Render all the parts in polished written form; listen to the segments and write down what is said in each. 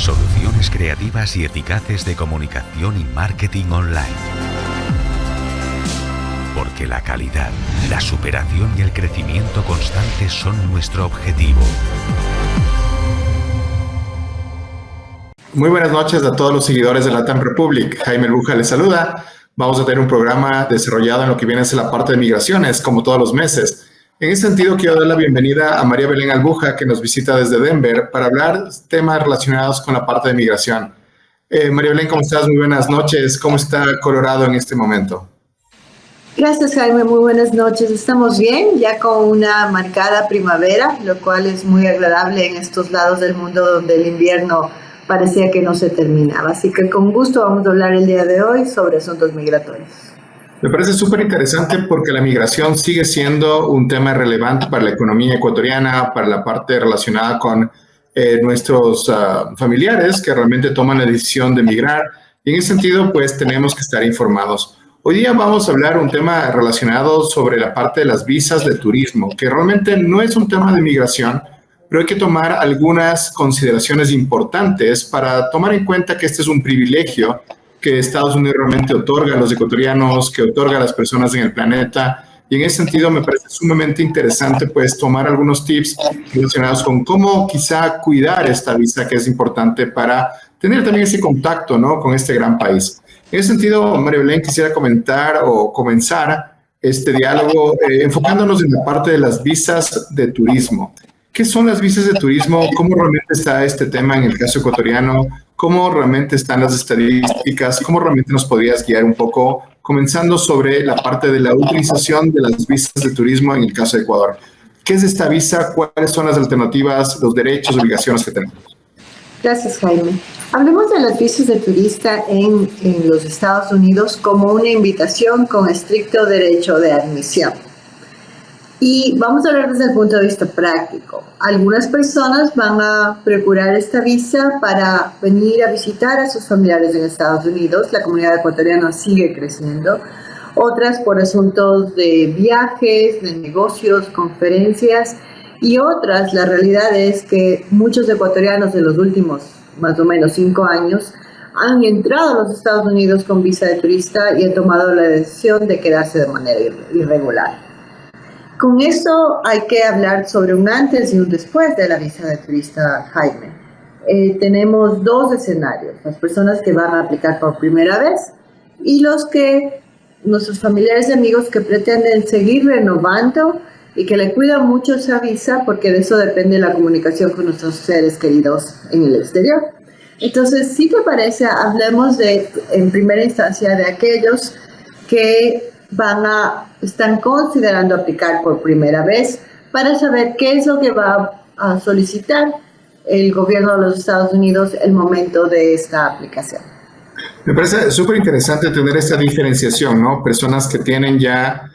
Soluciones creativas y eficaces de comunicación y marketing online. Porque la calidad, la superación y el crecimiento constante son nuestro objetivo. Muy buenas noches a todos los seguidores de LATAM Republic. Jaime Albuja les saluda. Vamos a tener un programa desarrollado en lo que viene a ser la parte de migraciones, como todos los meses. En ese sentido, quiero dar la bienvenida a María Belén Albuja, que nos visita desde Denver, para hablar temas relacionados con la parte de migración. María Belén, ¿cómo estás? Muy buenas noches. ¿Cómo está Colorado en este momento? Gracias, Jaime. Muy buenas noches. Estamos bien, ya con una marcada primavera, lo cual es muy agradable en estos lados del mundo donde el invierno parecía que no se terminaba. Así que con gusto vamos a hablar el día de hoy sobre asuntos migratorios. Me parece súper interesante porque la migración sigue siendo un tema relevante para la economía ecuatoriana, para la parte relacionada con nuestros familiares que realmente toman la decisión de migrar. Y en ese sentido, pues tenemos que estar informados. Hoy día vamos a hablar un tema relacionado sobre la parte de las visas de turismo, que realmente no es un tema de migración, pero hay que tomar algunas consideraciones importantes para tomar en cuenta que este es un privilegio que Estados Unidos realmente otorga a los ecuatorianos, que otorga a las personas en el planeta. Y en ese sentido me parece sumamente interesante pues tomar algunos tips relacionados con cómo quizá cuidar esta visa, que es importante para tener también ese contacto, ¿no?, con este gran país. En ese sentido, María Belén, quisiera comentar o comenzar este diálogo enfocándonos en la parte de las visas de turismo. ¿Qué son las visas de turismo? ¿Cómo realmente está este tema en el caso ecuatoriano? ¿Cómo realmente están las estadísticas? ¿Cómo realmente nos podrías guiar un poco, comenzando sobre la parte de la utilización de las visas de turismo en el caso de Ecuador? ¿Qué es esta visa? ¿Cuáles son las alternativas, los derechos, obligaciones que tenemos? Gracias, Jaime. Hablemos de las visas de turista en los Estados Unidos como una invitación con estricto derecho de admisión. Y vamos a hablar desde el punto de vista práctico. Algunas personas van a procurar esta visa para venir a visitar a sus familiares en Estados Unidos. La comunidad ecuatoriana sigue creciendo. Otras por asuntos de viajes, de negocios, conferencias. Y otras, la realidad es que muchos ecuatorianos de los últimos más o menos 5 años han entrado a los Estados Unidos con visa de turista y han tomado la decisión de quedarse de manera irregular. Con esto hay que hablar sobre un antes y un después de la visa de turista, Jaime. Tenemos 2 escenarios: las personas que van a aplicar por primera vez y nuestros familiares y amigos que pretenden seguir renovando y que le cuidan mucho esa visa, porque de eso depende la comunicación con nuestros seres queridos en el exterior. Entonces, si te parece, hablemos en primera instancia de aquellos que están considerando aplicar por primera vez, para saber qué es lo que va a solicitar el gobierno de los Estados Unidos el momento de esta aplicación. Me parece súper interesante tener esta diferenciación, ¿no? Personas que tienen ya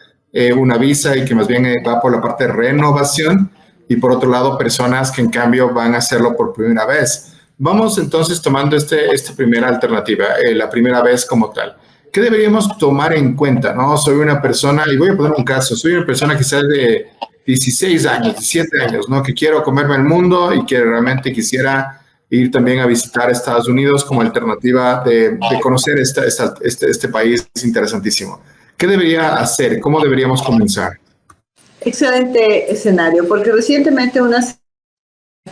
una visa y que más bien va por la parte de renovación, y por otro lado personas que en cambio van a hacerlo por primera vez. Vamos entonces tomando esta primera alternativa, la primera vez como tal. ¿Qué deberíamos tomar en cuenta, no? Soy una persona, y voy a poner un caso, soy una persona quizás de 16 años, 17 años, ¿no?, que quiero comerme el mundo y que realmente quisiera ir también a visitar Estados Unidos como alternativa de conocer este país interesantísimo. ¿Qué debería hacer? ¿Cómo deberíamos comenzar? Excelente escenario, porque recientemente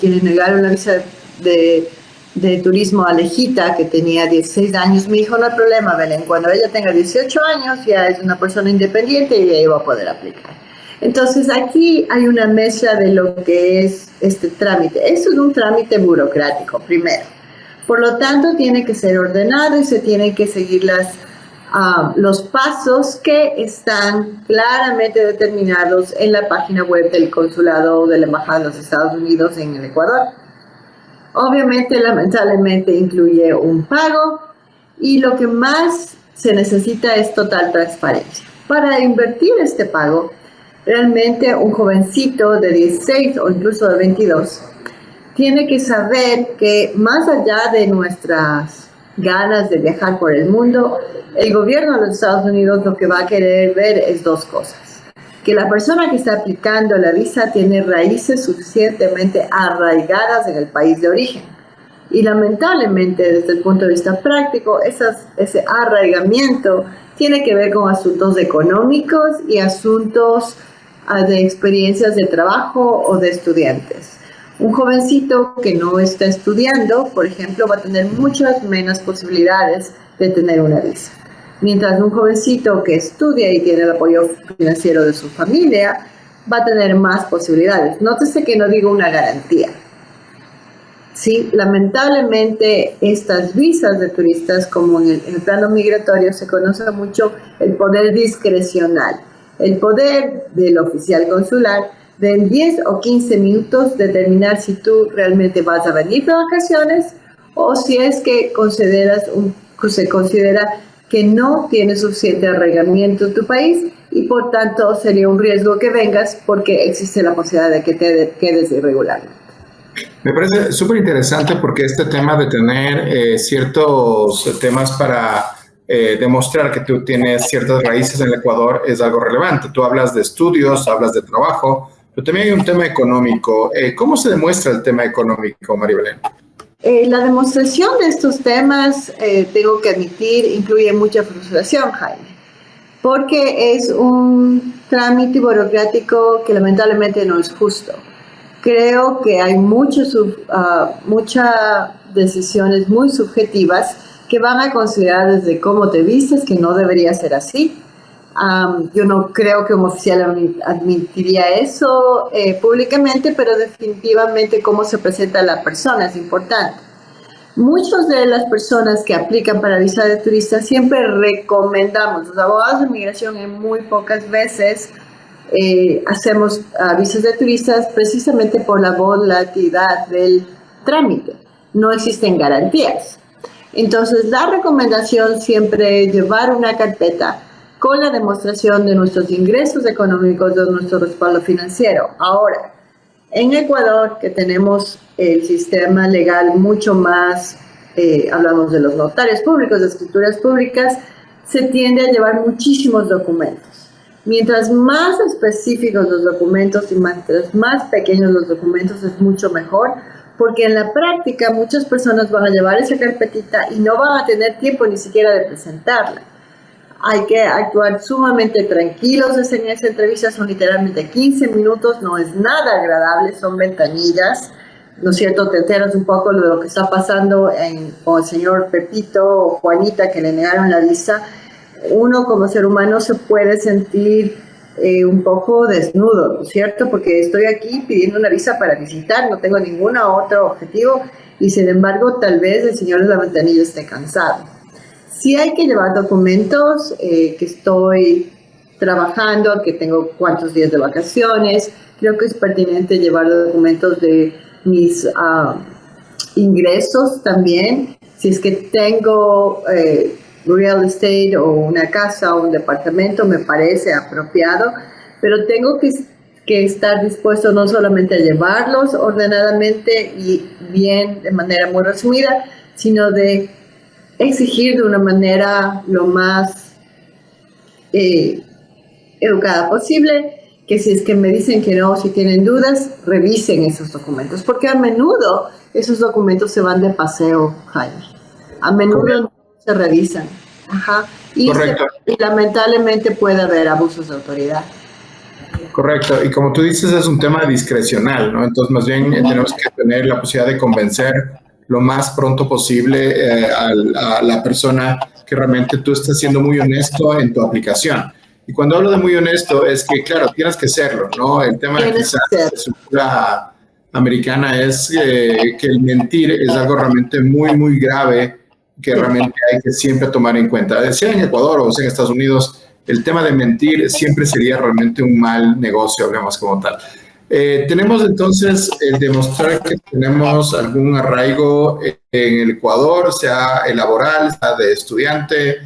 quienes negaron la visa de turismo a Lejita, que tenía 16 años, me dijo: no hay problema, Belén, cuando ella tenga 18 años ya es una persona independiente y ella va a poder aplicar. Entonces aquí hay una mezcla de lo que es este trámite. Esto es un trámite burocrático, primero. Por lo tanto, tiene que ser ordenado y se tienen que seguir los pasos que están claramente determinados en la página web del consulado o de la embajada de los Estados Unidos en el Ecuador. Obviamente, lamentablemente, incluye un pago, y lo que más se necesita es total transparencia. Para invertir este pago, realmente un jovencito de 16 o incluso de 22 tiene que saber que, más allá de nuestras ganas de viajar por el mundo, el gobierno de los Estados Unidos lo que va a querer ver es 2 cosas. Que la persona que está aplicando la visa tiene raíces suficientemente arraigadas en el país de origen. Y lamentablemente, desde el punto de vista práctico, ese arraigamiento tiene que ver con asuntos económicos y asuntos de experiencias de trabajo o de estudiantes. Un jovencito que no está estudiando, por ejemplo, va a tener muchas menos posibilidades de tener una visa. Mientras un jovencito que estudia y tiene el apoyo financiero de su familia, va a tener más posibilidades. Nótese que no digo una garantía. Sí, lamentablemente estas visas de turistas, como en el plano migratorio, se conoce mucho el poder discrecional, el poder del oficial consular de en 10 o 15 minutos determinar si tú realmente vas a venir de vacaciones o si es que se considera que no tienes suficiente arraigamiento en tu país y por tanto sería un riesgo que vengas porque existe la posibilidad de que te quedes irregularmente. Me parece súper interesante porque este tema de tener ciertos temas para demostrar que tú tienes ciertas raíces en el Ecuador es algo relevante. Tú hablas de estudios, hablas de trabajo, pero también hay un tema económico. ¿Cómo se demuestra el tema económico, María Belén? La demostración de estos temas, tengo que admitir, incluye mucha frustración, Jaime, porque es un trámite burocrático que lamentablemente no es justo. Creo que hay muchas decisiones muy subjetivas que van a considerar desde cómo te vistes, que no debería ser así. Yo no creo que un oficial admitiría eso públicamente, pero definitivamente cómo se presenta la persona es importante. Muchas de las personas que aplican para visa de turista siempre recomendamos, los abogados de inmigración en muy pocas veces hacemos visas de turistas precisamente por la volatilidad del trámite. No existen garantías. Entonces, la recomendación siempre es llevar una carpeta con la demostración de nuestros ingresos económicos, de nuestro respaldo financiero. Ahora, en Ecuador, que tenemos el sistema legal mucho más, hablamos de los notarios públicos, de escrituras públicas, se tiende a llevar muchísimos documentos. Mientras más específicos los documentos y mientras más pequeños los documentos es mucho mejor, porque en la práctica muchas personas van a llevar esa carpetita y no van a tener tiempo ni siquiera de presentarla. Hay que actuar sumamente tranquilos en esa entrevista, son literalmente 15 minutos, no es nada agradable, son ventanillas, ¿no es cierto? Te enteras un poco de lo que está pasando con el señor Pepito o Juanita que le negaron la visa. Uno como ser humano se puede sentir un poco desnudo, ¿no es cierto? Porque estoy aquí pidiendo una visa para visitar, no tengo ningún otro objetivo y sin embargo tal vez el señor de la ventanilla esté cansado. Sí hay que llevar documentos que estoy trabajando, que tengo cuántos días de vacaciones. Creo que es pertinente llevar documentos de mis ingresos también. Si es que tengo real estate o una casa o un departamento, me parece apropiado, pero tengo que estar dispuesto no solamente a llevarlos ordenadamente y bien de manera muy resumida, sino de exigir de una manera lo más educada posible, que si es que me dicen que no, si tienen dudas, revisen esos documentos, porque a menudo esos documentos se van de paseo, Jaime. A menudo no se revisan. Ajá. Y lamentablemente puede haber abusos de autoridad. Correcto, y como tú dices, es un tema discrecional, ¿no? Entonces, más bien tenemos que tener la posibilidad de convencer lo más pronto posible a la persona que realmente tú estás siendo muy honesto en tu aplicación. Y cuando hablo de muy honesto es que, claro, tienes que serlo, ¿no? El tema quizás de la cultura americana es que el mentir es algo realmente muy, muy grave que realmente hay que siempre tomar en cuenta. Sea en Ecuador o sea en Estados Unidos, el tema de mentir siempre sería realmente un mal negocio, hablemos como tal. Tenemos entonces el demostrar que tenemos algún arraigo en el Ecuador, sea laboral, sea de estudiante,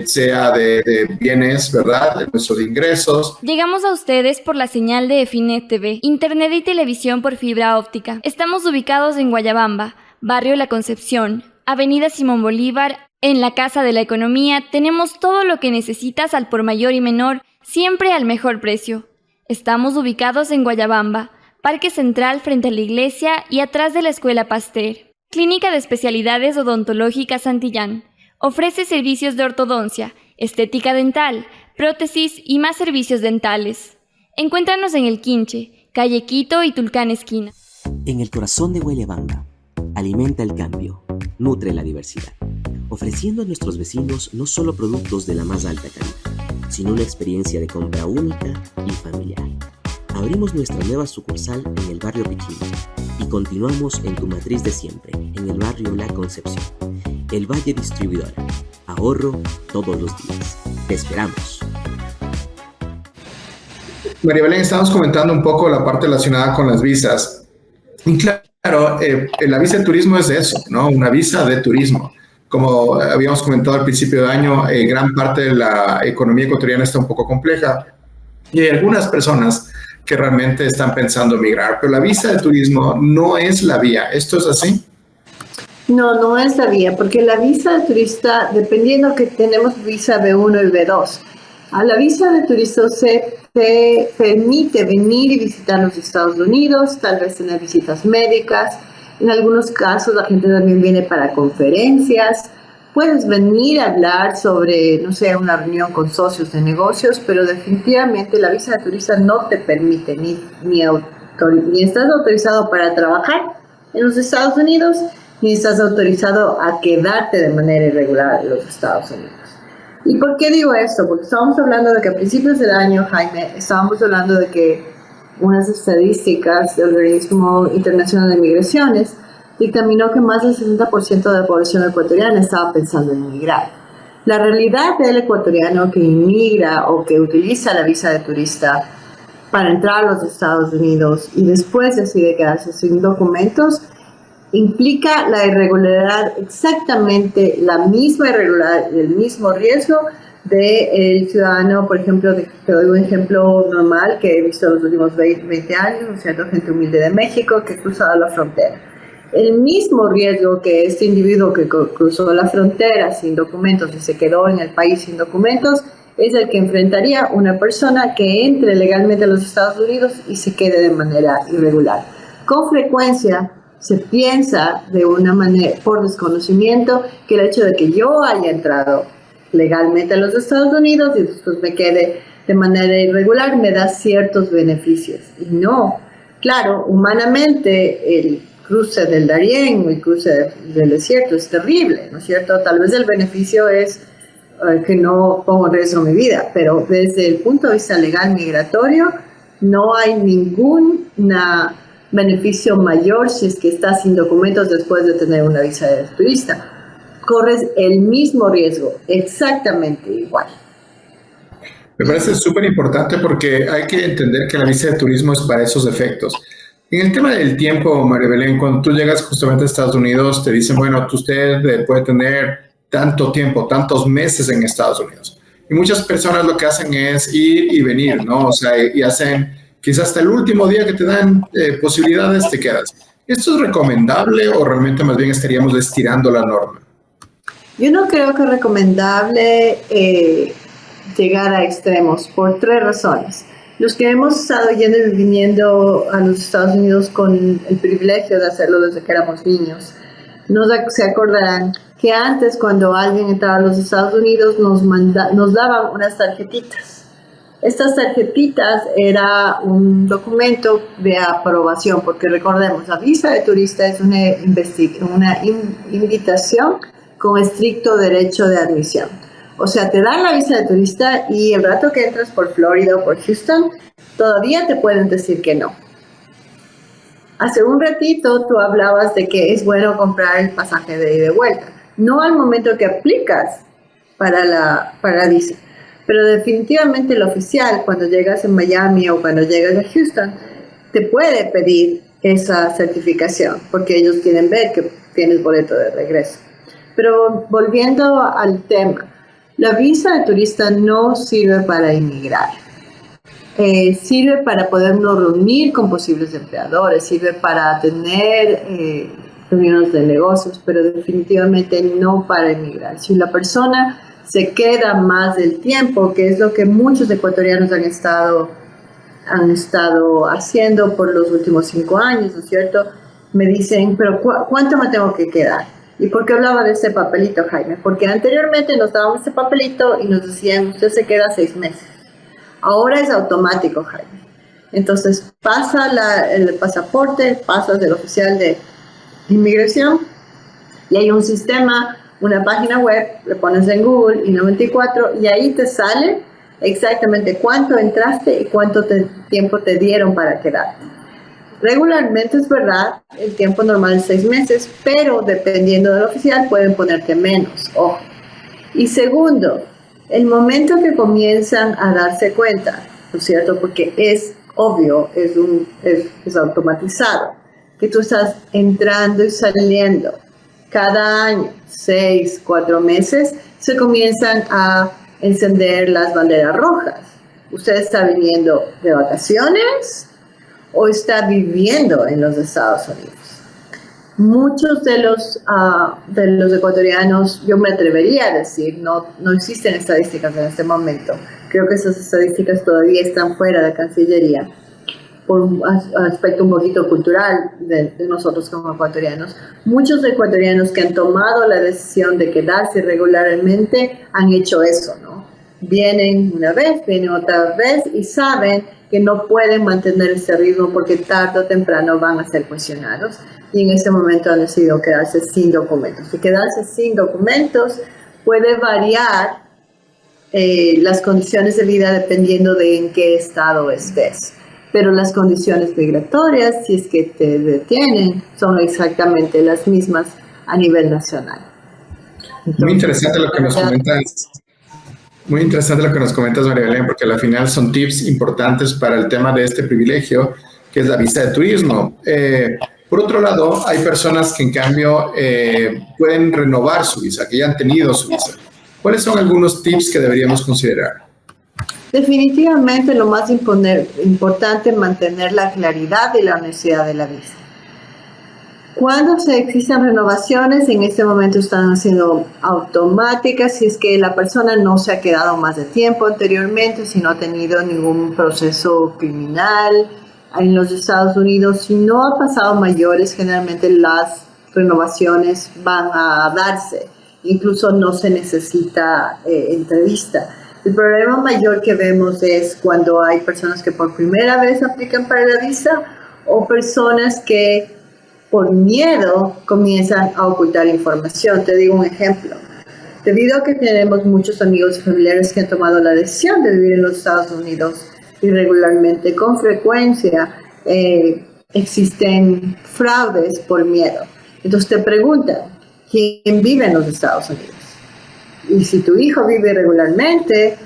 sea de bienes, ¿verdad? De nuestros ingresos. Llegamos a ustedes por la señal de EFINET TV, internet y televisión por fibra óptica. Estamos ubicados en Guayabamba, barrio La Concepción, Avenida Simón Bolívar. En la Casa de la Economía tenemos todo lo que necesitas al por mayor y menor, siempre al mejor precio. Estamos ubicados en Guayabamba, Parque Central frente a la iglesia y atrás de la Escuela Pasteur. Clínica de Especialidades Odontológicas Santillán. Ofrece servicios de ortodoncia, estética dental, prótesis y más servicios dentales. Encuéntranos en El Quinche, calle Quito y Tulcán esquina. En el corazón de Guayabamba, alimenta el cambio, nutre la diversidad, ofreciendo a nuestros vecinos no solo productos de la más alta calidad, sino una experiencia de compra única y familiar. Abrimos nuestra nueva sucursal en el barrio Pichincha y continuamos en tu matriz de siempre, en el barrio La Concepción. El Valle Distribuidora. Ahorro todos los días. Te esperamos. María Belén, estamos comentando un poco la parte relacionada con las visas. Y claro, la visa de turismo es eso, ¿no? Una visa de turismo. Como habíamos comentado al principio de año, gran parte de la economía ecuatoriana está un poco compleja y hay algunas personas que realmente están pensando emigrar, pero la visa de turismo no es la vía. ¿Esto es así? No, no es la vía, porque la visa de turista, dependiendo que tenemos visa B1 y B2, a la visa de turista se te permite venir y visitar los Estados Unidos, tal vez tener visitas médicas. En algunos casos la gente también viene para conferencias. Puedes venir a hablar sobre, no sé, una reunión con socios de negocios, pero definitivamente la visa de turista no te permite ni estás autorizado para trabajar en los Estados Unidos, ni estás autorizado a quedarte de manera irregular en los Estados Unidos. ¿Y por qué digo esto? Porque estábamos hablando de que a principios del año, Jaime, estábamos hablando de que unas estadísticas del Organismo Internacional de Migraciones dictaminó que más del 60% de la población ecuatoriana estaba pensando en emigrar. La realidad del ecuatoriano que inmigra o que utiliza la visa de turista para entrar a los Estados Unidos y después decide quedarse sin documentos implica la irregularidad, exactamente la misma irregularidad y el mismo riesgo del ciudadano, por ejemplo, te doy un ejemplo normal que he visto en los últimos 20 años, ¿no es cierto? Gente humilde de México que ha cruzado la frontera. El mismo riesgo que este individuo que cruzó la frontera sin documentos y se quedó en el país sin documentos es el que enfrentaría una persona que entre legalmente a los Estados Unidos y se quede de manera irregular. Con frecuencia se piensa de una manera, por desconocimiento, que el hecho de que yo haya entrado legalmente a los Estados Unidos y después me quede de manera irregular me da ciertos beneficios. Y no, claro, humanamente el cruce del Darién o el cruce del desierto es terrible, ¿no es cierto? Tal vez el beneficio es que no pongo en riesgo mi vida, pero desde el punto de vista legal migratorio no hay ningún beneficio mayor si es que estás sin documentos después de tener una visa de turista. Corres el mismo riesgo, exactamente igual. Me parece súper importante porque hay que entender que la visa de turismo es para esos efectos. En el tema del tiempo, María Belén, cuando tú llegas justamente a Estados Unidos, te dicen, bueno, usted puede tener tanto tiempo, tantos meses en Estados Unidos. Y muchas personas lo que hacen es ir y venir, ¿no? O sea, y hacen, quizás hasta el último día que te dan posibilidades, te quedas. ¿Esto es recomendable o realmente más bien estaríamos estirando la norma? Yo no creo que es recomendable llegar a extremos por 3 razones. Los que hemos estado yendo y viniendo a los Estados Unidos con el privilegio de hacerlo desde que éramos niños, se acordarán que antes cuando alguien entraba a los Estados Unidos nos daban unas tarjetitas. Estas tarjetitas era un documento de aprobación, porque recordemos, la visa de turista es una invitación con estricto derecho de admisión. O sea, te dan la visa de turista y el rato que entras por Florida o por Houston, todavía te pueden decir que no. Hace un ratito tú hablabas de que es bueno comprar el pasaje de ida y de vuelta. No al momento que aplicas para la visa, pero definitivamente el oficial, cuando llegas en Miami o cuando llegas a Houston, te puede pedir esa certificación, porque ellos quieren ver que tienes boleto de regreso. Pero volviendo al tema, la visa de turista no sirve para inmigrar. Sirve para podernos reunir con posibles empleadores, sirve para tener reuniones de negocios, pero definitivamente no para inmigrar. Si la persona se queda más del tiempo, que es lo que muchos ecuatorianos han estado haciendo por los últimos 5 años, ¿no es cierto? me dicen, pero ¿cuánto me tengo que quedar? ¿Y por qué hablaba de ese papelito, Jaime? Porque anteriormente nos daban ese papelito y nos decían, usted se queda 6 meses. Ahora es automático, Jaime. Entonces pasa el pasaporte, pasas del oficial de inmigración y hay un sistema, una página web, le pones en Google I-94 y ahí te sale exactamente cuánto entraste y cuánto tiempo te dieron para quedarte. Regularmente es verdad, el tiempo normal es 6 meses, pero dependiendo del oficial pueden ponerte menos, ojo. Y segundo, el momento que comienzan a darse cuenta, ¿no es cierto? Porque es obvio, es automatizado, que tú estás entrando y saliendo cada año, 6, 4 meses, se comienzan a encender las banderas rojas. ¿Usted está viniendo de vacaciones o está viviendo en los Estados Unidos? Muchos de los ecuatorianos, yo me atrevería a decir, no existen estadísticas en este momento. Creo que esas estadísticas todavía están fuera de Cancillería, por un aspecto un poquito cultural de nosotros como ecuatorianos. Muchos ecuatorianos que han tomado la decisión de quedarse regularmente han hecho eso, ¿no? Vienen una vez, vienen otra vez y saben que no pueden mantener ese ritmo porque tarde o temprano van a ser cuestionados y en ese momento han decidido quedarse sin documentos. Y quedarse sin documentos puede variar las condiciones de vida dependiendo de en qué estado estés. Pero las condiciones migratorias, si es que te detienen, son exactamente las mismas a nivel nacional. Entonces, muy interesante lo que nos comentas. Muy interesante lo que nos comentas, María Belén, porque al final son tips importantes para el tema de este privilegio, que es la visa de turismo. Por otro lado, hay personas que en cambio pueden renovar su visa, que ya han tenido su visa. ¿Cuáles son algunos tips que deberíamos considerar? Definitivamente lo más importante es mantener la claridad y la honestidad de la visa. Cuando existen renovaciones, en este momento están siendo automáticas si es que la persona no se ha quedado más de tiempo anteriormente, si no ha tenido ningún proceso criminal en los Estados Unidos, si no ha pasado mayores, generalmente las renovaciones van a darse, incluso no se necesita entrevista. El problema mayor que vemos es cuando hay personas que por primera vez aplican para la visa o personas que por miedo comienzan a ocultar información. Te digo un ejemplo. Debido a que tenemos muchos amigos y familiares que han tomado la decisión de vivir en los Estados Unidos irregularmente, con frecuencia existen fraudes por miedo. Entonces te preguntan, ¿quién vive en los Estados Unidos? Y si tu hijo vive irregularmente,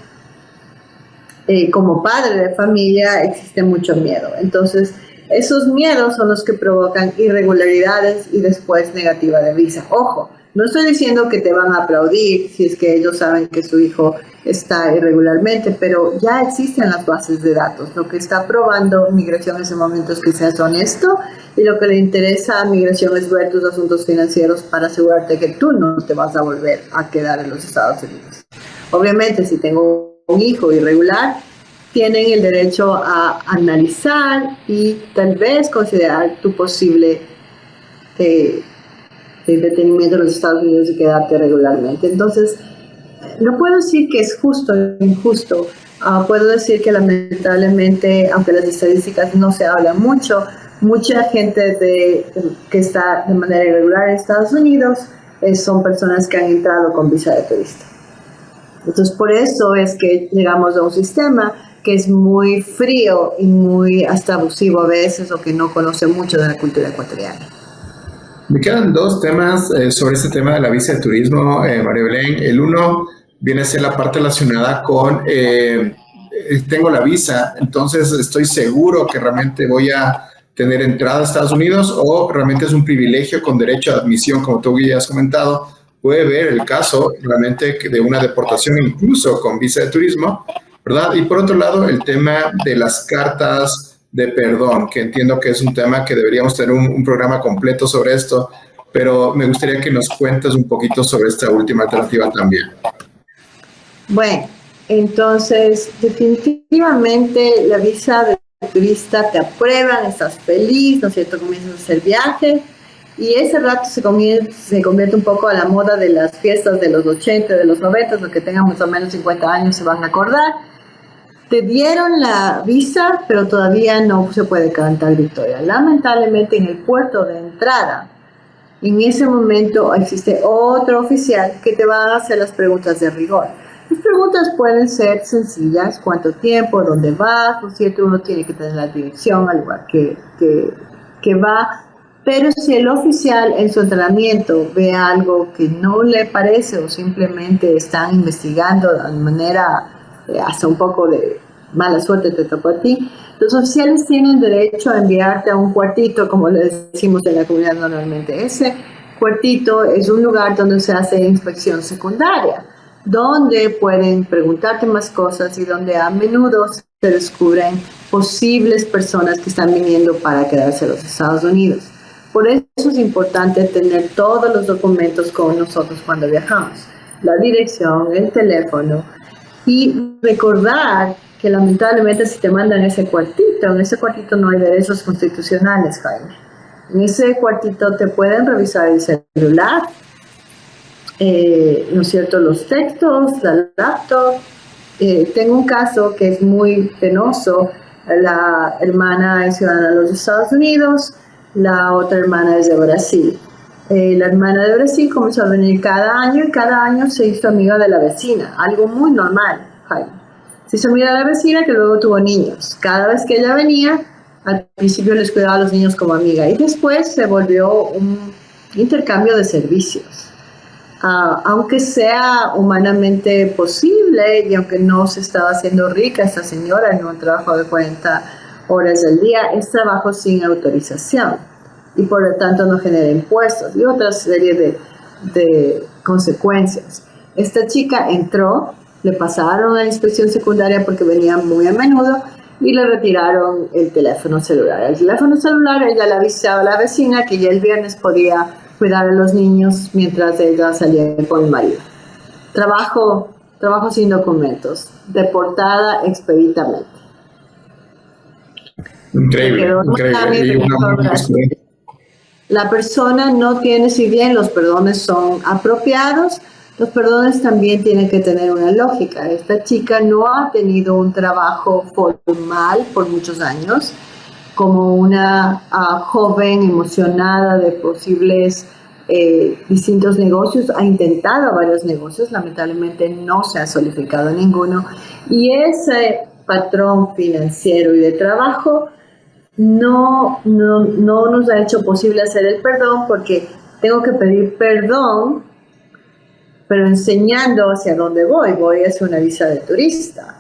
como padre de familia, existe mucho miedo. Entonces, esos miedos son los que provocan irregularidades y después negativa de visa. Ojo, no estoy diciendo que te van a aplaudir si es que ellos saben que su hijo está irregularmente, pero ya existen las bases de datos. Lo que está probando Migración en ese momento es que seas honesto y lo que le interesa a Migración es ver tus asuntos financieros para asegurarte que tú no te vas a volver a quedar en los Estados Unidos. Obviamente, si tengo un hijo irregular, tienen el derecho a analizar y tal vez considerar tu posible detenimiento en los Estados Unidos y quedarte regularmente. Entonces, no puedo decir que es justo o injusto. Puedo decir que lamentablemente, aunque las estadísticas no se hablan mucho, mucha gente que está de manera irregular en Estados Unidos son personas que han entrado con visa de turista. Entonces, por eso es que llegamos a un sistema que es muy frío y muy hasta abusivo a veces, o que no conoce mucho de la cultura ecuatoriana. Me quedan dos temas sobre este tema de la visa de turismo, María Belén. El uno viene a ser la parte relacionada con tengo la visa, entonces estoy seguro que realmente voy a tener entrada a Estados Unidos, o realmente es un privilegio con derecho a admisión, como tú ya has comentado. Puede ver el caso realmente de una deportación incluso con visa de turismo, ¿verdad? Y por otro lado, el tema de las cartas de perdón, que entiendo que es un tema que deberíamos tener un programa completo sobre esto, pero me gustaría que nos cuentes un poquito sobre esta última alternativa también. Bueno, entonces definitivamente la visa de turista, te aprueban, estás feliz, ¿no es cierto? Comienzas a hacer viaje y ese rato se convierte un poco a la moda de las fiestas de los 80, de los 90, los que tengan más o menos 50 años se van a acordar. Te dieron la visa, pero todavía no se puede cantar victoria. Lamentablemente en el puerto de entrada, en ese momento existe otro oficial que te va a hacer las preguntas de rigor. Las preguntas pueden ser sencillas, cuánto tiempo, dónde vas, ¿no es cierto? Uno tiene que tener la dirección al lugar que va, pero si el oficial en su entrenamiento ve algo que no le parece o simplemente están investigando de manera hasta un poco de mala suerte te tocó a ti, los oficiales tienen derecho a enviarte a un cuartito, como le decimos en la comunidad normalmente. Ese cuartito es un lugar donde se hace inspección secundaria, donde pueden preguntarte más cosas y donde a menudo se descubren posibles personas que están viniendo para quedarse en los Estados Unidos. Por eso es importante tener todos los documentos con nosotros cuando viajamos, la dirección, el teléfono, y recordar que lamentablemente si te mandan ese cuartito, en ese cuartito no hay derechos constitucionales, Jaime. En ese cuartito te pueden revisar el celular, ¿no es cierto?, los textos, la laptop. Tengo un caso que es muy penoso. La hermana es ciudadana de los Estados Unidos, la otra hermana es de Brasil. La hermana de Brasil comenzó a venir cada año y cada año se hizo amiga de la vecina, algo muy normal, Jaime. Se hizo amiga de la vecina que luego tuvo niños. Cada vez que ella venía, al principio les cuidaba a los niños como amiga y después se volvió un intercambio de servicios. Aunque sea humanamente posible y aunque no se estaba haciendo rica esta señora en un trabajo de 40 horas al día, es trabajo sin autorización y por lo tanto no genera impuestos y otra serie de consecuencias. Esta chica entró, le pasaron a la inspección secundaria porque venía muy a menudo y le retiraron el teléfono celular. El teléfono celular ella le avisaba a la vecina que ya el viernes podía cuidar a los niños mientras ella salía con el marido. Trabajo sin documentos, deportada expeditamente. Increíble. La persona no tiene, si bien los perdones son apropiados, los perdones también tienen que tener una lógica. Esta chica no ha tenido un trabajo formal por muchos años, como una joven emocionada de posibles distintos negocios, ha intentado varios negocios, lamentablemente no se ha solidificado ninguno, y ese patrón financiero y de trabajo no nos ha hecho posible hacer el perdón porque tengo que pedir perdón, pero enseñando hacia dónde voy a hacer una visa de turista.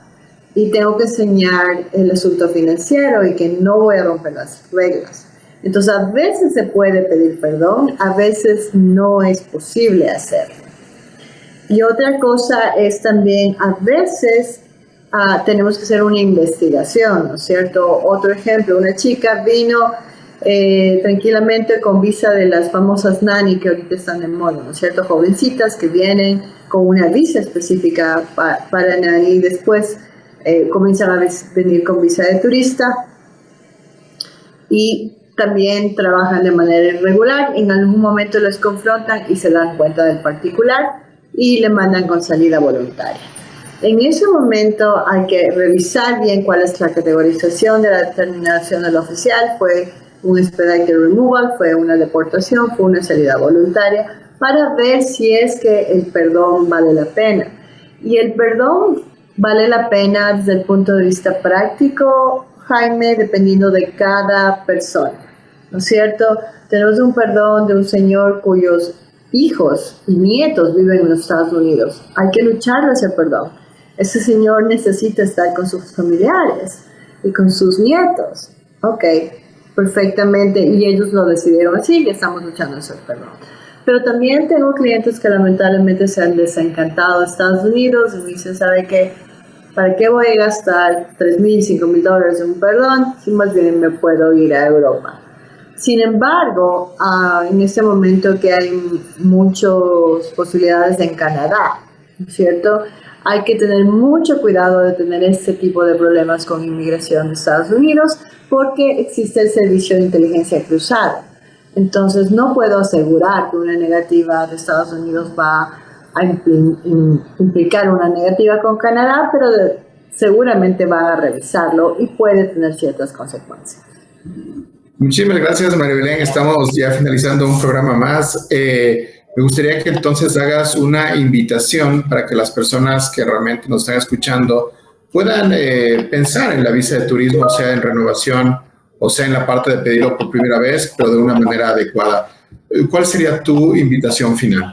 Y tengo que enseñar el asunto financiero y que no voy a romper las reglas. Entonces, a veces se puede pedir perdón, a veces no es posible hacerlo. Y otra cosa es también, a veces tenemos que hacer una investigación, ¿no es cierto? Otro ejemplo, una chica vino tranquilamente con visa de las famosas nani que ahorita están de moda, ¿no es cierto? Jovencitas que vienen con una visa específica para nani y después comienzan a venir con visa de turista y también trabajan de manera irregular. En algún momento les confrontan y se dan cuenta del particular y le mandan con salida voluntaria. En ese momento hay que revisar bien cuál es la categorización de la determinación del oficial. Fue un expedited removal, fue una deportación, fue una salida voluntaria, para ver si es que el perdón vale la pena. Y el perdón vale la pena desde el punto de vista práctico, Jaime, dependiendo de cada persona, ¿no es cierto? Tenemos un perdón de un señor cuyos hijos y nietos viven en los Estados Unidos. Hay que luchar hacia el perdón. Ese señor necesita estar con sus familiares y con sus nietos. Ok, perfectamente, y ellos lo decidieron así, que estamos luchando hacia el perdón. Pero también tengo clientes que lamentablemente se han desencantado de Estados Unidos y me dicen, ¿sabe qué? ¿Para qué voy a gastar $3,000, $5,000 en un perdón si más bien me puedo ir a Europa? Sin embargo, en este momento que hay muchas posibilidades en Canadá, ¿no es cierto? Hay que tener mucho cuidado de tener este tipo de problemas con inmigración de Estados Unidos porque existe el servicio de inteligencia cruzada. Entonces, no puedo asegurar que una negativa de Estados Unidos va a implicar una negativa con Canadá, pero seguramente va a revisarlo y puede tener ciertas consecuencias. Muchísimas gracias, María Belén. Estamos ya finalizando un programa más. Me gustaría que entonces hagas una invitación para que las personas que realmente nos están escuchando puedan pensar en la visa de turismo, sea en renovación o sea en la parte de pedirlo por primera vez, pero de una manera adecuada. ¿Cuál sería tu invitación final?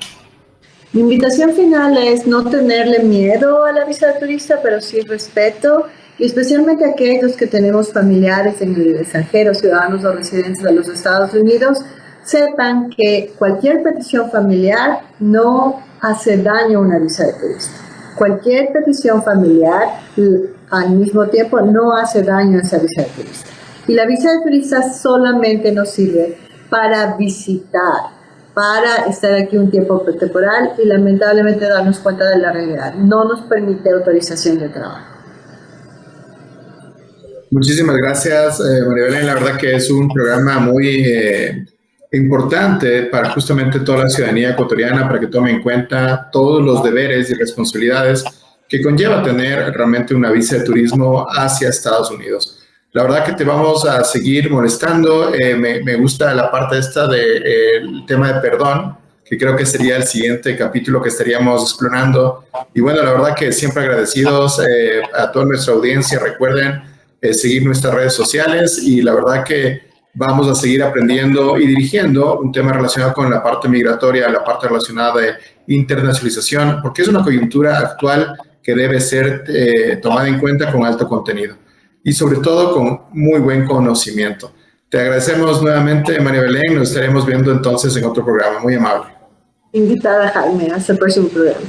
Mi invitación final es no tenerle miedo a la visa de turista, pero sí respeto, y especialmente a aquellos que tenemos familiares en el extranjero, ciudadanos o residentes de los Estados Unidos, sepan que cualquier petición familiar no hace daño a una visa de turista. Cualquier petición familiar al mismo tiempo no hace daño a esa visa de turista. Y la visa de turista solamente nos sirve para visitar, para estar aquí un tiempo temporal y lamentablemente darnos cuenta de la realidad. No nos permite autorización de trabajo. Muchísimas gracias, María Belén. La verdad que es un programa muy importante para justamente toda la ciudadanía ecuatoriana, para que tome en cuenta todos los deberes y responsabilidades que conlleva tener realmente una visa de turismo hacia Estados Unidos. La verdad que te vamos a seguir molestando. Me gusta la parte esta del tema de perdón, que creo que sería el siguiente capítulo que estaríamos explorando. Y bueno, la verdad que siempre agradecidos a toda nuestra audiencia. Recuerden seguir nuestras redes sociales y la verdad que vamos a seguir aprendiendo y dirigiendo un tema relacionado con la parte migratoria, la parte relacionada de internacionalización, porque es una coyuntura actual que debe ser tomada en cuenta con alto contenido y sobre todo con muy buen conocimiento. Te agradecemos nuevamente, María Belén. Nos estaremos viendo entonces en otro programa. Muy amable. Invitada, Jaime. Hasta el próximo programa.